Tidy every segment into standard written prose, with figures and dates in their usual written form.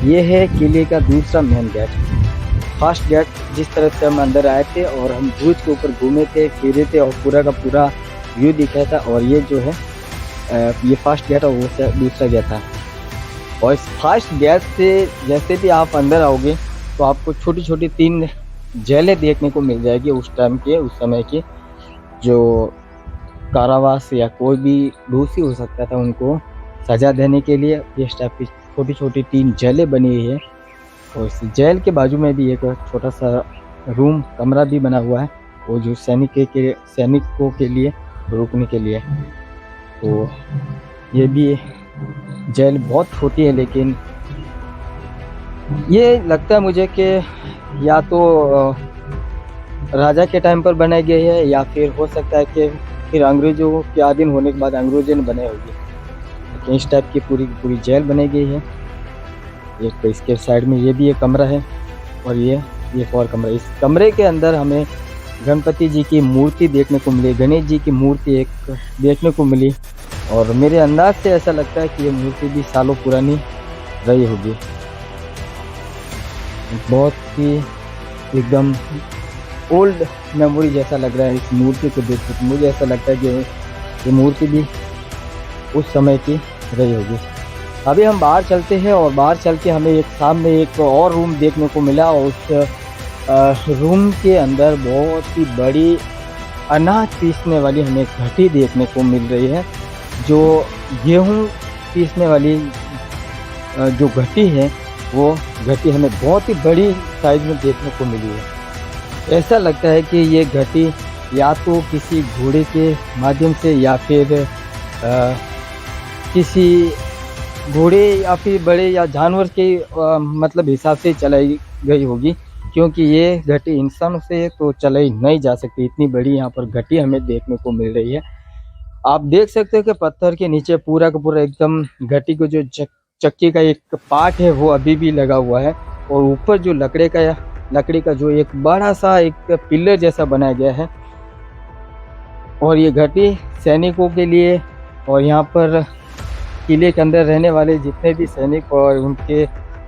ये है किले का दूसरा मेन गेट। फर्स्ट गेट जिस तरह से हम अंदर आए थे और हम ब्रिज के ऊपर घूमे थे, फिरे थे और पूरा का पूरा व्यू दिखा था। और ये जो है ये फर्स्ट गेट और वो दूसरा गेट था। और इस फर्स्ट गेट से जैसे भी आप अंदर आओगे तो आपको छोटी छोटी 3 जेलें देखने को मिल जाएगी उस टाइम के, उस समय की, जो कारावास या कोई भी दोषी हो सकता था उनको सजा देने के लिए इस टाइप की छोटी छोटी 3 जेलें बनी हुई है। और इस जेल के बाजू में भी एक छोटा सा रूम कमरा भी बना हुआ है, वो जो सैनिकों के लिए रुकने के लिए। तो ये भी जेल बहुत छोटी है, लेकिन ये लगता है मुझे कि या तो राजा के टाइम पर बनाई गई है या फिर हो सकता है कि फिर अंग्रेजों के अधीन होने के बाद अंग्रेजों ने बनाई होगी। लेकिन इस टाइप की पूरी पूरी जेल बनाई गई है। एक तो इसके साइड में ये भी एक कमरा है और ये एक और कमरा। इस कमरे के अंदर हमें गणपति जी की मूर्ति देखने को मिली, गणेश जी की मूर्ति एक देखने को मिली। और मेरे अंदाज से ऐसा लगता है कि ये मूर्ति भी सालों पुरानी रही होगी। बहुत ही एकदम ओल्ड मेमोरी जैसा लग रहा है इस मूर्ति को देख कर। मुझे ऐसा लगता है कि ये मूर्ति भी उस समय की रही होगी। अभी हम बाहर चलते हैं और बाहर चल के हमें एक सामने एक और रूम देखने को मिला और उस रूम के अंदर बहुत ही बड़ी अनाज पीसने वाली हमें घटी देखने को मिल रही है। जो गेहूं पीसने वाली जो घटी है वो घटी हमें बहुत ही बड़ी साइज में देखने को मिली है। ऐसा लगता है कि ये घटी या तो किसी घोड़े के माध्यम से या फिर किसी घोड़े या फिर बड़े या जानवर के मतलब हिसाब से चलाई गई होगी, क्योंकि ये घटी इंसानों से तो चलाई नहीं जा सकती। इतनी बड़ी यहाँ पर घटी हमें देखने को मिल रही है। आप देख सकते हो कि पत्थर के नीचे पूरा का पूरा एकदम घटी को जो चक्की का एक पार्ट है वो अभी भी लगा हुआ है। और ऊपर जो लकड़ी का जो एक बड़ा सा एक पिलर जैसा बनाया गया है। और ये घटी सैनिकों के लिए और यहाँ पर किले के अंदर रहने वाले जितने भी सैनिक और उनके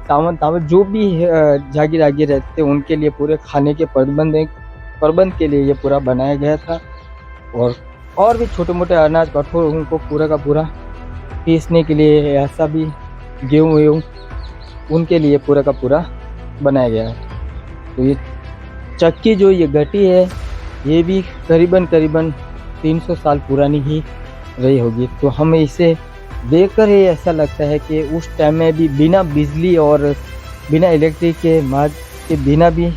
सामंत जो भी जागीर रहते थे उनके लिए पूरे खाने के प्रबंध के लिए ये पूरा बनाया गया था। और भी छोटे मोटे अनाज कठोर उनको पूरा का पूरा पीसने के लिए, ऐसा भी गेहूँ उनके लिए पूरा का पूरा बनाया गया है। तो ये चक्की जो ये घटी है ये भी करीबन 300 साल पुरानी ही रही होगी। तो हमें इसे देखकर ही ऐसा लगता है कि उस टाइम में भी बिना बिजली और बिना इलेक्ट्रिक के बिना भी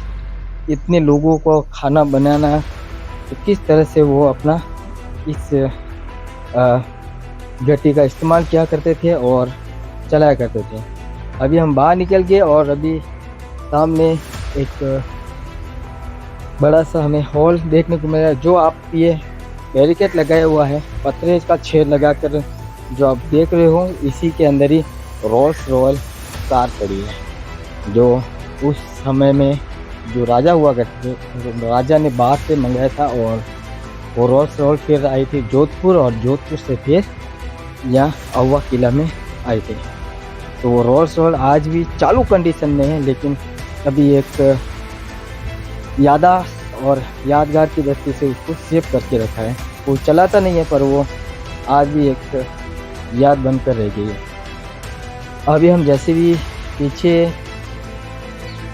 इतने लोगों को खाना बनाना, तो किस तरह से वो अपना इस घटी का इस्तेमाल किया करते थे और चलाया करते थे। अभी हम बाहर निकल गए और अभी सामने एक बड़ा सा हमें हॉल देखने को मिला, जो आप ये बैरिकेड लगाया हुआ है पत्थर का छेद लगाकर जो आप देख रहे हो, इसी के अंदर ही रोल्स रॉयल कार खड़ी है। जो उस समय में जो राजा हुआ करते थे, राजा ने बाहर से मंगाया था और वो रोल्स रॉयल फिर आई थी जोधपुर और जोधपुर से फिर यहाँ अहुआ किला में आई थी। तो वो रोल्स रॉयल आज भी चालू कंडीशन में है, लेकिन अभी एक याददाश्त और यादगार की दृष्टि से उसको सेव करके रखा है। वो चलाता नहीं है पर वो आज भी एक याद बनकर रह गई है। अभी हम जैसे भी पीछे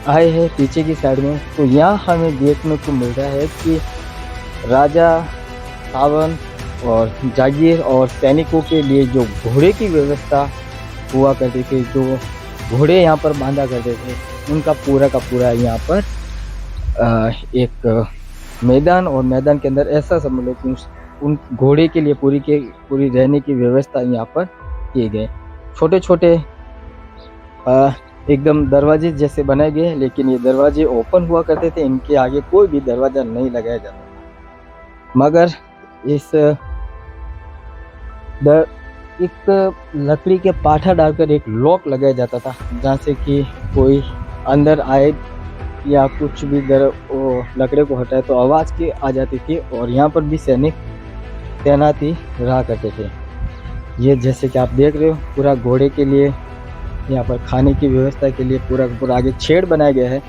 आए हैं, पीछे की साइड में, तो यहाँ हमें देखने को मिल रहा है कि राजा सावन और जागीर और सैनिकों के लिए जो घोड़े की व्यवस्था हुआ करती थी, जो घोड़े यहाँ पर बांधा करते थे, उनका पूरा का पूरा यहाँ पर एक मैदान, और मैदान के अंदर ऐसा समझ लो कि उन घोड़े के लिए पूरी रहने की व्यवस्था यहाँ पर किए गए। छोटे छोटे एकदम दरवाजे जैसे बनाए गए, लेकिन ये दरवाजे ओपन हुआ करते थे, इनके आगे कोई भी दरवाज़ा नहीं लगाया जाता। मगर एक लकड़ी के पाठा डालकर एक लॉक लगाया जाता था, जहाँ से कि कोई अंदर आए या कुछ भी लकड़े को हटाए तो आवाज़ की आ जाती थी। और यहाँ पर भी सैनिक तैनाती रहा करते थे। ये जैसे कि आप देख रहे हो पूरा घोड़े के लिए यहाँ पर खाने की व्यवस्था के लिए पूरा का पूरा आगे शेड बनाया गया है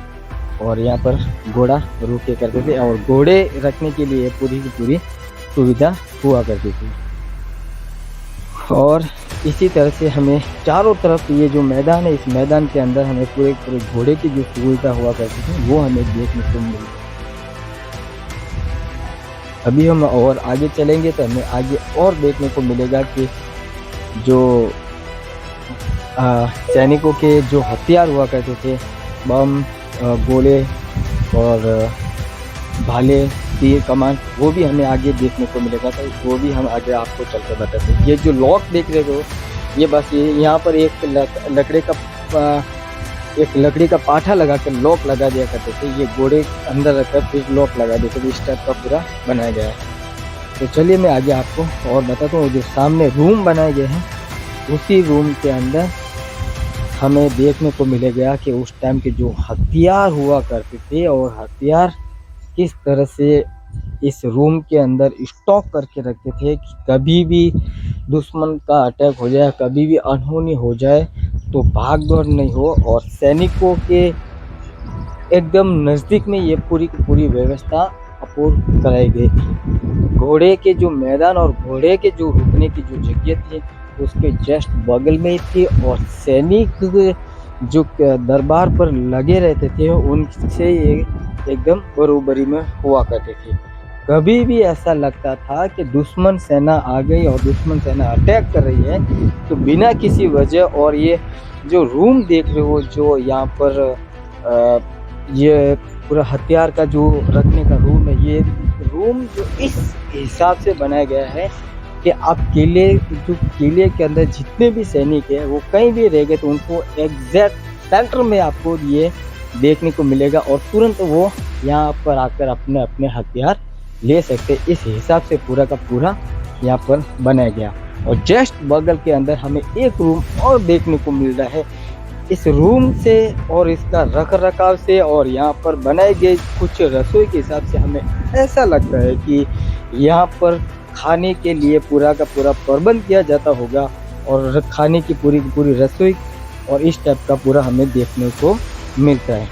और यहाँ पर घोड़ा रुके करते थे और घोड़े रखने के लिए पूरी की पूरी सुविधा हुआ करती थी। और इसी तरह से हमें चारों तरफ ये जो मैदान है, इस मैदान के अंदर हमें पूरे पूरे घोड़े की जो सुविधा हुआ करती थी वो हमें देखने को मिली। अभी हम और आगे चलेंगे तो हमें आगे और देखने को मिलेगा कि जो सैनिकों के जो हथियार हुआ करते थे, बम, गोले और भाले, तीर, कमान, वो भी हमें आगे देखने को मिलेगा। तो वो भी हम आगे आपको चलकर बताते हैं। ये जो लॉक देख रहे हो, ये बस ये यहाँ पर एक लकड़ी का पाठा लगा कर लॉक लगा दिया करते थे। ये घोड़े अंदर रखकर फिर लॉक लगा देते थे। इस टाइप का पूरा बनाया गया है। तो चलिए मैं आगे आपको और बताता हूँ। जो सामने रूम बनाए गए हैं, उसी रूम के अंदर हमें देखने को मिलेगा कि उस टाइम के जो हथियार हुआ करते थे और हथियार किस तरह से इस रूम के अंदर स्टॉक करके रखते थे कि कभी भी दुश्मन का अटैक हो जाए, कभी भी अनहोनी हो जाए तो भाग दौड़ नहीं हो। और सैनिकों के एकदम नज़दीक में ये पूरी की पूरी व्यवस्था अपूर्ण कराई गई थी। घोड़े के जो मैदान और घोड़े के जो रुकने की जो जगह थी उसके जस्ट बगल में ही थी और सैनिक जो दरबार पर लगे रहते थे उनसे एकदम बरोबरी में हुआ करते थे। कभी भी ऐसा लगता था कि दुश्मन सेना आ गई और दुश्मन सेना अटैक कर रही है तो बिना किसी वजह, और ये जो रूम देख रहे हो, जो यहाँ पर ये पूरा हथियार का जो रखने का रूम है, ये रूम जो इस हिसाब से बनाया गया है कि आप किले के अंदर जितने भी सैनिक हैं वो कहीं भी रह गए तो उनको एग्जैक्ट सेंटर में आपको ये देखने को मिलेगा और तुरंत वो यहाँ पर आकर अपने अपने हथियार ले सकते। इस हिसाब से पूरा का पूरा यहाँ पर बनाया गया। और जस्ट बगल के अंदर हमें एक रूम और देखने को मिल रहा है। इस रूम से और इसका रख रखाव से और यहाँ पर बनाए गए कुछ रसोई के हिसाब से हमें ऐसा लगता है कि यहाँ पर खाने के लिए पूरा का पूरा प्रबंध किया जाता होगा और खाने की पूरी रसोई और इस टाइप का पूरा हमें देखने को मिलता है।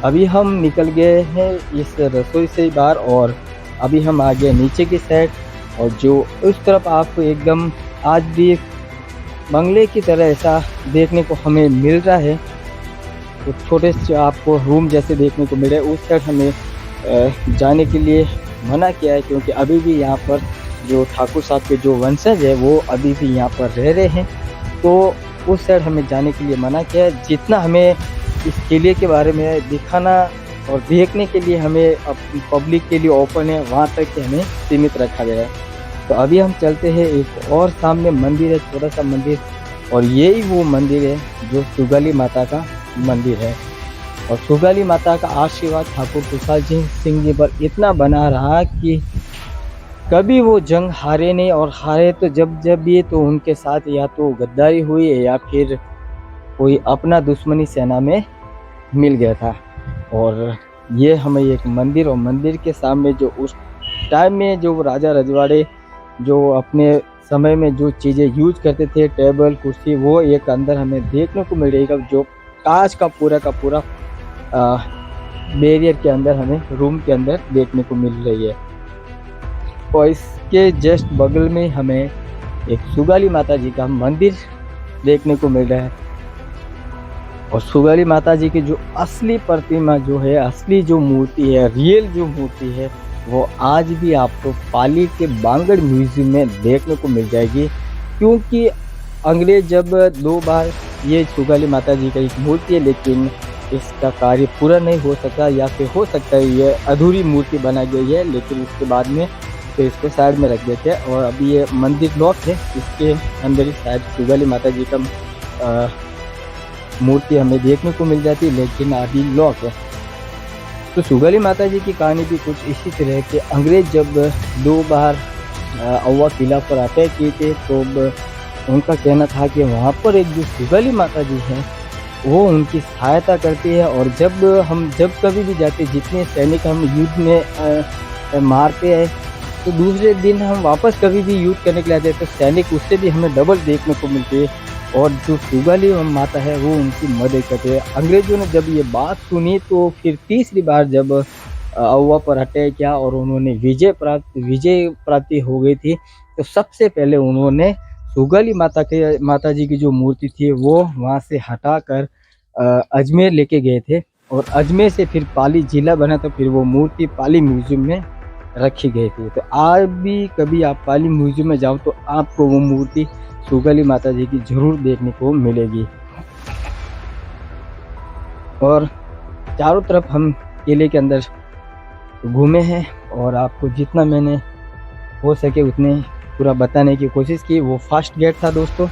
अभी हम निकल गए हैं इस रसोई से बाहर और अभी हम आ गए नीचे की साइड और जो उस तरफ आपको एकदम आज भी बंगले की तरह ऐसा देखने को हमें मिल रहा है। तो छोटे से आपको रूम जैसे देखने को मिल रहा है। उस साइड हमें जाने के लिए मना किया है क्योंकि अभी भी यहाँ पर जो ठाकुर साहब के जो वंशज है वो अभी भी यहाँ पर रह रहे हैं, तो उस साइड हमें जाने के लिए मना किया है। जितना हमें इस किले के बारे में दिखाना और देखने के लिए हमें पब्लिक के लिए ओपन है, वहाँ तक के हमें सीमित रखा गया है। तो अभी हम चलते हैं, एक और सामने मंदिर है, छोटा सा मंदिर, और यही वो मंदिर है जो सुगाली माता का मंदिर है। और सुगाली माता का आशीर्वाद ठाकुर तुषार सिंह जी पर इतना बना रहा कि कभी वो जंग हारे नहीं, और हारे तो जब भी तो उनके साथ या तो गद्दारी हुई है या फिर कोई अपना दुश्मनी सेना में मिल गया था। और ये हमें एक मंदिर और मंदिर के सामने जो उस टाइम में जो राजा रजवाड़े जो अपने समय में जो चीज़ें यूज करते थे, टेबल कुर्सी, वो एक अंदर हमें देखने को मिल रही है जो कांच का पूरा बैरियर के अंदर हमें रूम के अंदर देखने को मिल रही है। और इसके जस्ट बगल में हमें एक सुगाली माता जी का मंदिर देखने को मिल रहा है। और सुगाली माता जी की जो असली प्रतिमा जो है, असली जो मूर्ति है, रियल जो मूर्ति है, वो आज भी आपको पाली के बांगड़ म्यूजियम में देखने को मिल जाएगी। क्योंकि अंग्रेज जब 2 बार ये सुगाली माता जी का एक मूर्ति है लेकिन इसका कार्य पूरा नहीं हो सका, या फिर हो सकता है ये अधूरी मूर्ति बनाई गई है, लेकिन उसके बाद में तो इसको साइड में रख देते हैं। और अभी ये मंदिर लॉक है, इसके अंदर ही शायद सुगाली माता जी का मूर्ति हमें देखने को मिल जाती है, लेकिन अभी लॉक है। तो सुगाली माता जी की कहानी भी कुछ इसी तरह के अंग्रेज जब 2 बार अव्वा किला पर अटैक किए थे तो उनका कहना था कि वहाँ पर एक जो सुगाली माता जी है वो उनकी सहायता करती है। और जब कभी भी जाते, जितने सैनिक हम युद्ध में मारते हैं तो दूसरे दिन हम वापस कभी भी युद्ध करने के लिए आते हैं तो सैनिक उससे भी हमें डबल देखने को मिलती है। और जो सुगाली माता है वो उनकी मदद करते हैं। अंग्रेजों ने जब ये बात सुनी तो फिर तीसरी बार जब अव्वा पर अटैक किया और उन्होंने विजय प्राप्ति हो गई थी, तो सबसे पहले उन्होंने सुगाली माता जी की जो मूर्ति थी वो वहाँ से हटाकर अजमेर लेके गए थे और अजमेर से फिर पाली जिला बना, तो फिर वो मूर्ति पाली म्यूजियम में रखी गई थी। तो आज भी कभी आप पाली म्यूजियम में जाओ तो आपको वो मूर्ति सुगाली माता जी की जरूर देखने को मिलेगी। और चारों तरफ हम किले के अंदर घूमे हैं और आपको जितना मैंने हो सके उतने पूरा बताने की कोशिश की। वो फर्स्ट गेट था दोस्तों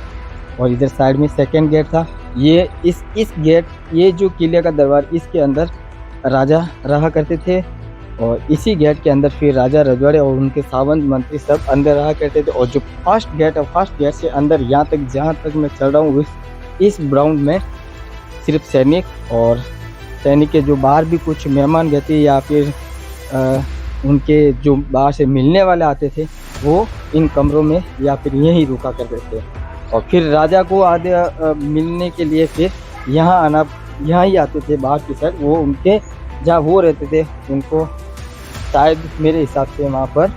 और इधर साइड में सेकंड गेट था। ये इस गेट, ये जो किले का दरबार, इसके अंदर राजा रहा करते थे और इसी गेट के अंदर फिर राजा रजवाड़े और उनके सावंत मंत्री सब अंदर रहा करते थे। और जो फर्स्ट गेट है, फर्स्ट गेट से अंदर यहाँ तक जहाँ तक मैं चल रहा हूँ, इस ग्राउंड में सिर्फ सैनिक और सैनिक के जो बाहर भी कुछ मेहमान रहते या फिर उनके जो बाहर से मिलने वाले आते थे वो इन कमरों में या फिर यहीं रुका करते थे। और फिर राजा को आधे मिलने के लिए फिर यहाँ ही आते थे बाहर की साइड। वो उनके जहाँ वो रहते थे उनको शायद मेरे हिसाब से वहाँ पर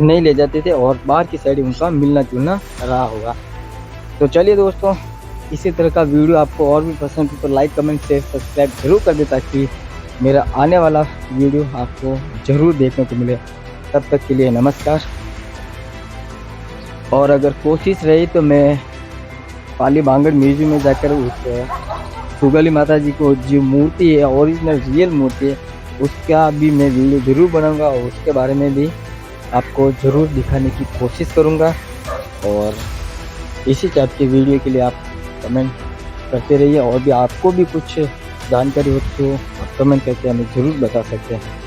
नहीं ले जाते थे और बाहर की साइड उनका मिलना जुलना रहा होगा। तो चलिए दोस्तों, इसी तरह का वीडियो आपको और भी पसंद है तो लाइक कमेंट शेयर सब्सक्राइब जरूर कर दे ताकि मेरा आने वाला वीडियो आपको ज़रूर देखने को मिले। तब तक के लिए नमस्कार। और अगर कोशिश रही तो मैं पाली भांगड़ म्यूजियम में जाकर उस सुगाली माता जी को जो मूर्ति है, ओरिजिनल रियल मूर्ति है, उसका भी मैं वीडियो ज़रूर बनाऊंगा और उसके बारे में भी आपको ज़रूर दिखाने की कोशिश करूंगा। और इसी टाइप के वीडियो के लिए आप कमेंट करते रहिए और भी आपको भी कुछ जानकारी हो तो आप कमेंट करके हमें ज़रूर बता सकते हैं।